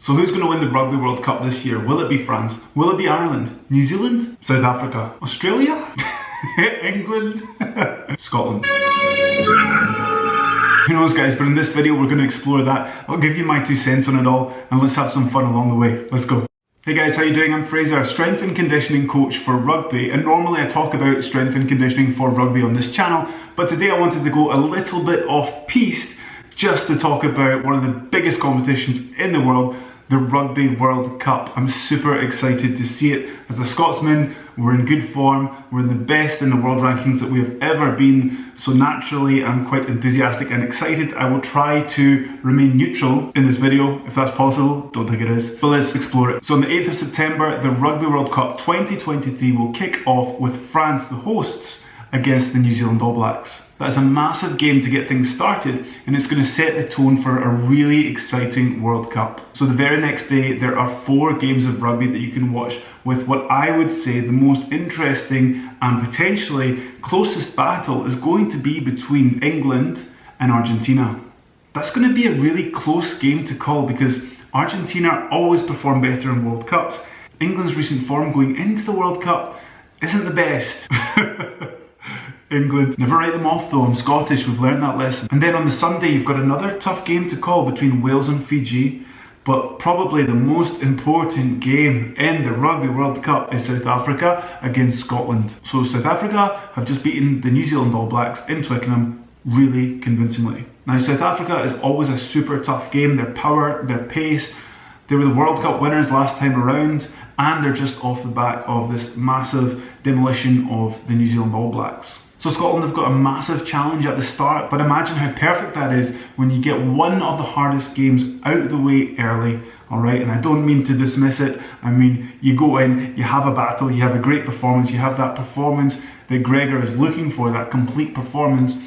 So who's going to win the Rugby World Cup this year? Will it be France? Will it be Ireland? New Zealand? South Africa? Australia? England? Scotland? Who knows, guys, but in this video we're going to explore that. I'll give you my 2 cents on it all and let's have some fun along the way. Let's go. Hey guys, how you doing? I'm Fraser, strength and conditioning coach for rugby, and normally I talk about strength and conditioning for rugby on this channel, but today I wanted to go a little bit off piste just to talk about one of the biggest competitions in the world, the Rugby World Cup. I'm super excited to see it. As a Scotsman, we're in good form, we're in the best in the world rankings that we have ever been, so naturally I'm quite enthusiastic and excited. I will try to remain neutral in this video, if that's possible. Don't think it is, but let's explore it. So on the 8th of September, the Rugby World Cup 2023 will kick off with France, the hosts, against the New Zealand All Blacks. That's a massive game to get things started, and it's going to set the tone for a really exciting World Cup. So the very next day, there are 4 games of rugby that you can watch, with what I would say the most interesting and potentially closest battle is going to be between England and Argentina. That's going to be a really close game to call because Argentina always perform better in World Cups. England's recent form going into the World Cup isn't the best. England. Never write them off though, I'm Scottish, we've learned that lesson. And then on the Sunday you've got another tough game to call between Wales and Fiji, but probably the most important game in the Rugby World Cup is South Africa against Scotland. So South Africa have just beaten the New Zealand All Blacks in Twickenham really convincingly. Now South Africa is always a super tough game, their power, their pace, they were the World Cup winners last time around, and they're just off the back of this massive demolition of the New Zealand All Blacks. So Scotland have got a massive challenge at the start, but imagine how perfect that is when you get one of the hardest games out of the way early, alright? And I don't mean to dismiss it, I mean you go in, you have a battle, you have a great performance, you have that performance that Gregor is looking for, that complete performance,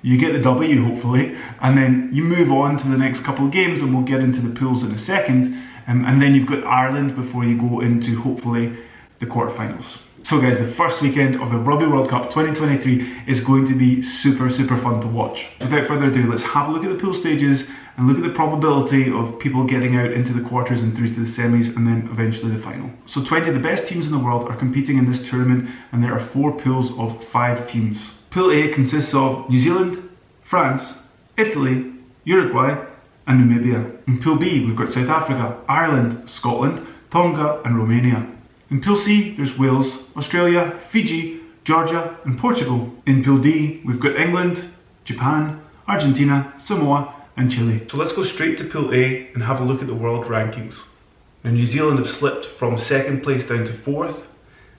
you get the W hopefully, and then you move on to the next couple of games, and we'll get into the pools in a second, and then you've got Ireland before you go into hopefully the quarterfinals. So guys, the first weekend of the Rugby World Cup 2023 is going to be super fun to watch. Without further ado, let's have a look at the pool stages and look at the probability of people getting out into the quarters and through to the semis and then eventually the final. So 20 of the best teams in the world are competing in this tournament, and there are 4 pools of 5 teams. Pool A consists of New Zealand, France, Italy, Uruguay and Namibia. In Pool B we've got South Africa, Ireland, Scotland, Tonga and Romania. In Pool C, there's Wales, Australia, Fiji, Georgia and Portugal. In Pool D, we've got England, Japan, Argentina, Samoa and Chile. So let's go straight to Pool A and have a look at the world rankings. Now New Zealand have slipped from 2nd place down to 4th,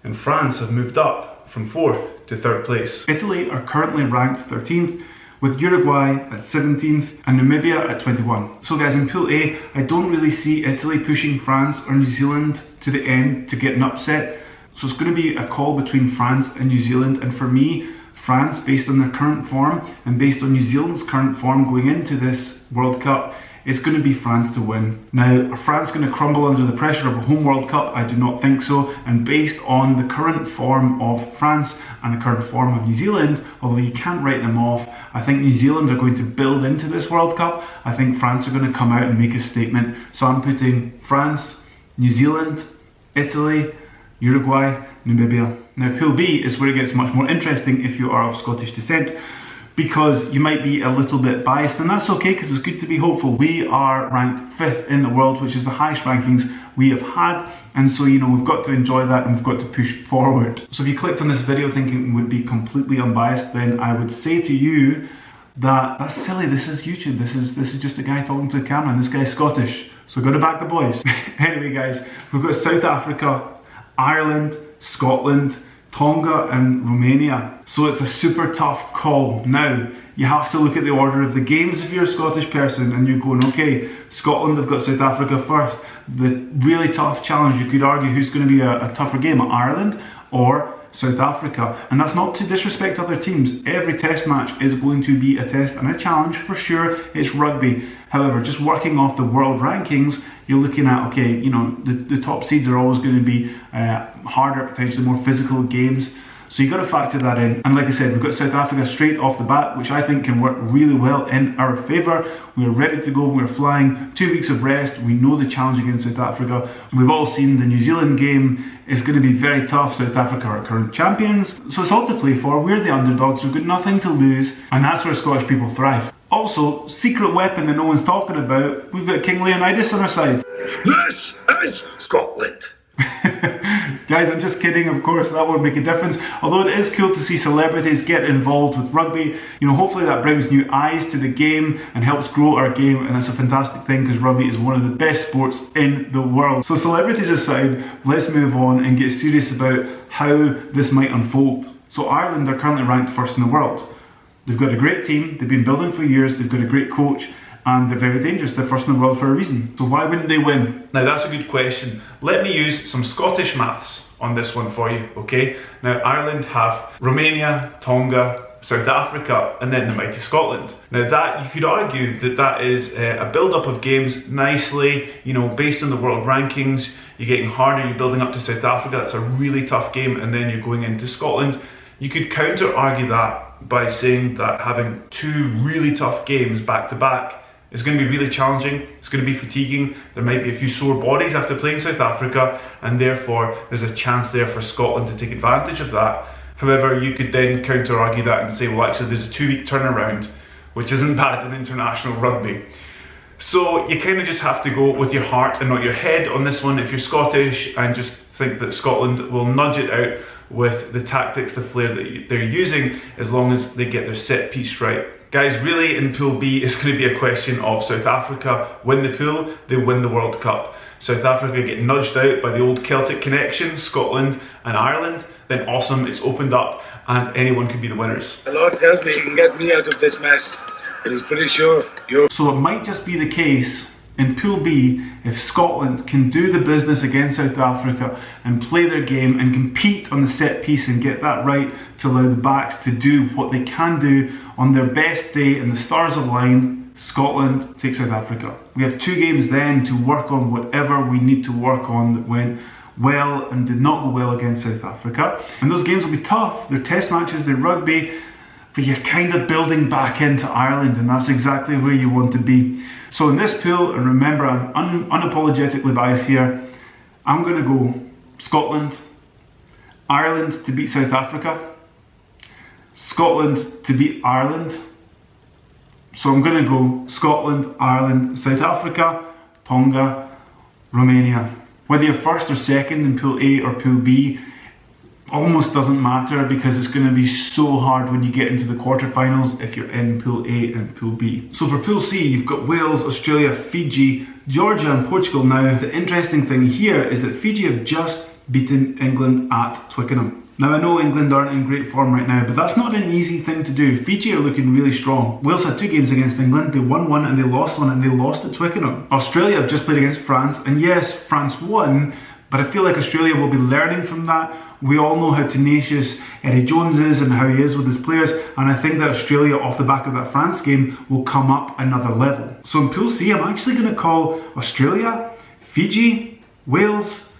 and France have moved up from 4th to 3rd place. Italy are currently ranked 13th, with Uruguay at 17th and Namibia at 21. So guys, in Pool A, I don't really see Italy pushing France or New Zealand to the end to get an upset. So it's going to be a call between France and New Zealand, and for me, France, based on their current form and based on New Zealand's current form going into this World Cup, it's going to be France to win. Now, are France going to crumble under the pressure of a home World Cup? I do not think so. And based on the current form of France and the current form of New Zealand, although you can't write them off, I think New Zealand are going to build into this World Cup. I think France are going to come out and make a statement. So I'm putting France, New Zealand, Italy, Uruguay, Namibia. Now Pool B is where it gets much more interesting if you are of Scottish descent, because you might be a little bit biased, and that's okay because it's good to be hopeful. We are ranked 5th in the world, which is the highest rankings we have had, and so you know we've got to enjoy that and we've got to push forward. So if you clicked on this video thinking it would be completely unbiased, then I would say to you that that's silly. This is YouTube. This is just a guy talking to a camera, and this guy's Scottish, so go to back the boys. Anyway guys, we've got South Africa, Ireland, Scotland, Tonga and Romania. So it's a super tough call. Now, you have to look at the order of the games if you're a Scottish person and you're going, okay, Scotland have got South Africa first. The really tough challenge, you could argue who's going to be a tougher game, Ireland or South Africa. And that's not to disrespect other teams. Every test match is going to be a test and a challenge for sure. It's rugby. However, just working off the world rankings, you're looking at, okay, you know, the top seeds are always going to be harder, potentially more physical games. So you've got to factor that in. And like I said, we've got South Africa straight off the bat, which I think can work really well in our favour. We're ready to go, we're flying, 2 weeks of rest, we know the challenge against South Africa. We've all seen the New Zealand game is going to be very tough. South Africa are current champions, so it's all to play for. We're the underdogs, we've got nothing to lose, and that's where Scottish people thrive. Also, secret weapon that no one's talking about, we've got King Leonidas on our side. This is Scotland. Guys, I'm just kidding, of course, that won't make a difference. Although it is cool to see celebrities get involved with rugby. You know, hopefully that brings new eyes to the game and helps grow our game, and that's a fantastic thing because rugby is one of the best sports in the world. So celebrities aside, let's move on and get serious about how this might unfold. So Ireland are currently ranked first in the world. They've got a great team, they've been building for years, they've got a great coach, and they're very dangerous. They're first in the world for a reason. So why wouldn't they win? Now that's a good question. Let me use some Scottish maths on this one for you, okay? Now Ireland have Romania, Tonga, South Africa, and then the mighty Scotland. Now that, you could argue that that is a build-up of games nicely, you know, based on the world rankings. You're getting harder, you're building up to South Africa, that's a really tough game, and then you're going into Scotland. You could counter-argue that by saying that having 2 really tough games back-to-back is going to be really challenging, it's going to be fatiguing, there might be a few sore bodies after playing South Africa, and therefore there's a chance there for Scotland to take advantage of that. However, you could then counter-argue that and say, well actually there's a 2-week turnaround, which isn't bad in international rugby. So you kind of just have to go with your heart and not your head on this one if you're Scottish, and just think that Scotland will nudge it out with the tactics, the flair that they're using, as long as they get their set piece right. Guys, really in Pool B, it's going to be a question of South Africa win the pool, they win the World Cup. South Africa get nudged out by the old Celtic connection, Scotland and Ireland, then awesome, it's opened up and anyone can be the winners. The Lord tells me he can get me out of this mess, but he's pretty sure you're... So it might just be the case in Pool B, if Scotland can do the business against South Africa and play their game and compete on the set piece and get that right to allow the backs to do what they can do on their best day and the stars align, Scotland take South Africa. We have 2 games then to work on whatever we need to work on that went well and did not go well against South Africa. And those games will be tough, they're test matches, they're rugby, but you're kind of building back into Ireland, and that's exactly where you want to be. So in this pool, and remember I'm unapologetically biased here, I'm going to go Scotland, Ireland to beat South Africa, Scotland to beat Ireland. So I'm going to go Scotland, Ireland, South Africa, Tonga, Romania. Whether you're first or second in Pool A or Pool B, almost doesn't matter because it's going to be so hard when you get into the quarterfinals if you're in Pool A and Pool B. So for Pool C, you've got Wales, Australia, Fiji, Georgia and Portugal. Now, the interesting thing here is that Fiji have just beaten England at Twickenham. Now, I know England aren't in great form right now, but that's not an easy thing to do. Fiji are looking really strong. Wales had 2 games against England, they won 1 and they lost 1, and they lost at Twickenham. Australia have just played against France, and yes, France won, but I feel like Australia will be learning from that. We all know how tenacious Eddie Jones is and how he is with his players, and I think that Australia, off the back of that France game, will come up another level. So in Pool C, I'm actually going to call Australia, Fiji, Wales,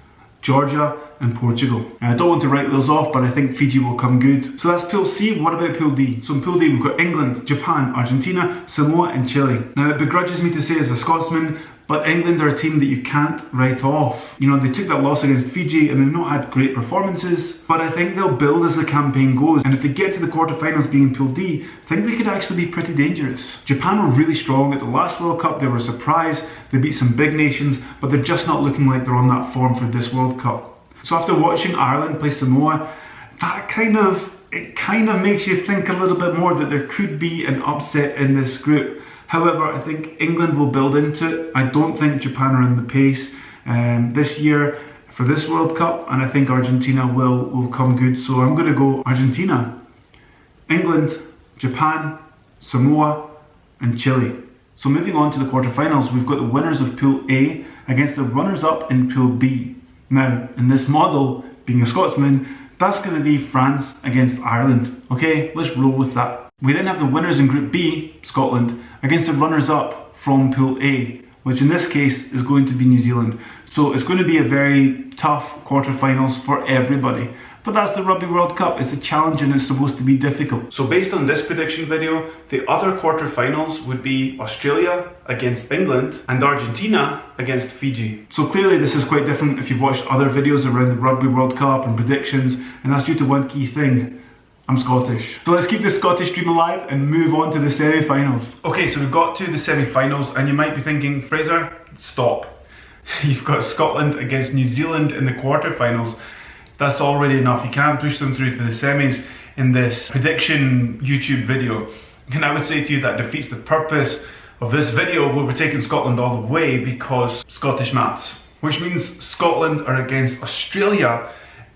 Georgia and Portugal. And I don't want to write Wales off, but I think Fiji will come good. So that's Pool C. What about Pool D? So in Pool D, we've got England, Japan, Argentina, Samoa and Chile. Now it begrudges me to say as a Scotsman, but England are a team that you can't write off. You know, they took that loss against Fiji and they've not had great performances, but I think they'll build as the campaign goes. And if they get to the quarterfinals being in Pool D, I think they could actually be pretty dangerous. Japan were really strong at the last World Cup. They were a surprise. They beat some big nations, but they're just not looking like they're on that form for this World Cup. So after watching Ireland play Samoa, it kind of makes you think a little bit more that there could be an upset in this group. However, I think England will build into it. I don't think Japan are in the pace this year for this World Cup, and I think Argentina will come good. So I'm going to go Argentina, England, Japan, Samoa and Chile. So moving on to the quarterfinals, we've got the winners of Pool A against the runners-up in Pool B. Now, in this model, being a Scotsman, that's going to be France against Ireland. Okay, let's roll with that. We then have the winners in Group B, Scotland, against the runners-up from Pool A, which in this case is going to be New Zealand. So it's going to be a very tough quarterfinals for everybody. But that's the Rugby World Cup, it's a challenge and it's supposed to be difficult. So based on this prediction video, the other quarterfinals would be Australia against England and Argentina against Fiji. So clearly this is quite different if you've watched other videos around the Rugby World Cup and predictions, and that's due to one key thing. I'm Scottish. So let's keep the Scottish dream alive and move on to the semi-finals. Okay, so we've got to the semi-finals and you might be thinking, Fraser, stop. You've got Scotland against New Zealand in the quarterfinals. That's already enough. You can't push them through to the semis in this prediction YouTube video. And I would say to you that defeats the purpose of this video where we're taking Scotland all the way because Scottish maths. Which means Scotland are against Australia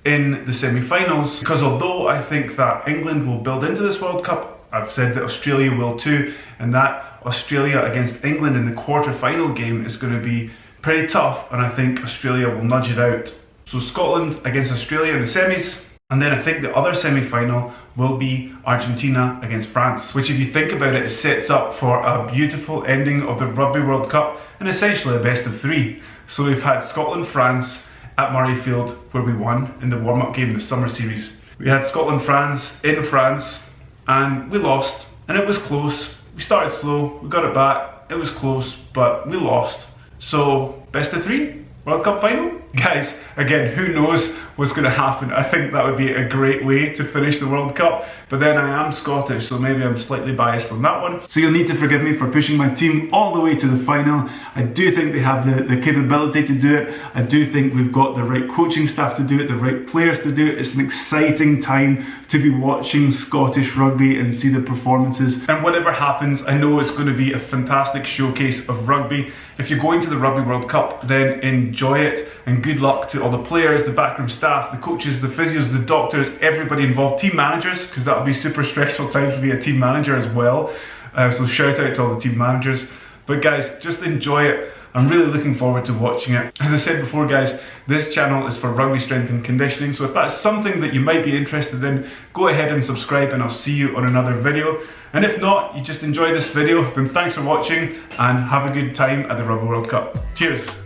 in the semi-finals, because although I think that England will build into this World Cup, I've said that Australia will too, and that Australia against England in the quarter-final game is going to be pretty tough, and I think Australia will nudge it out. So Scotland against Australia in the semis, and then I think the other semi-final will be Argentina against France, which if you think about it, it sets up for a beautiful ending of the Rugby World Cup and essentially a best of three. So we've had Scotland-France at Murrayfield, where we won in the warm-up game in the summer series. We had Scotland-France in France, and we lost, and it was close. We started slow, we got it back, it was close, but we lost. So, best of three? World Cup final? Guys, again, who knows what's going to happen. I think that would be a great way to finish the World Cup, but then I am Scottish, so maybe I'm slightly biased on that one. So you'll need to forgive me for pushing my team all the way to the final. I do think they have the capability to do it. I do think we've got the right coaching staff to do it, the right players to do it. It's an exciting time to be watching Scottish rugby and see the performances. And whatever happens, I know it's going to be a fantastic showcase of rugby. If you're going to the Rugby World Cup, then enjoy it, and good luck to all the players, the backroom staff, the coaches, the physios, the doctors, everybody involved, team managers, because that'll be a super stressful time to be a team manager as well. So shout out to all the team managers. But guys, just enjoy it. I'm really looking forward to watching it. As I said before guys, this channel is for rugby strength and conditioning, so if that's something that you might be interested in, go ahead and subscribe and I'll see you on another video. And if not, you just enjoy this video, then thanks for watching and have a good time at the Rugby World Cup. Cheers!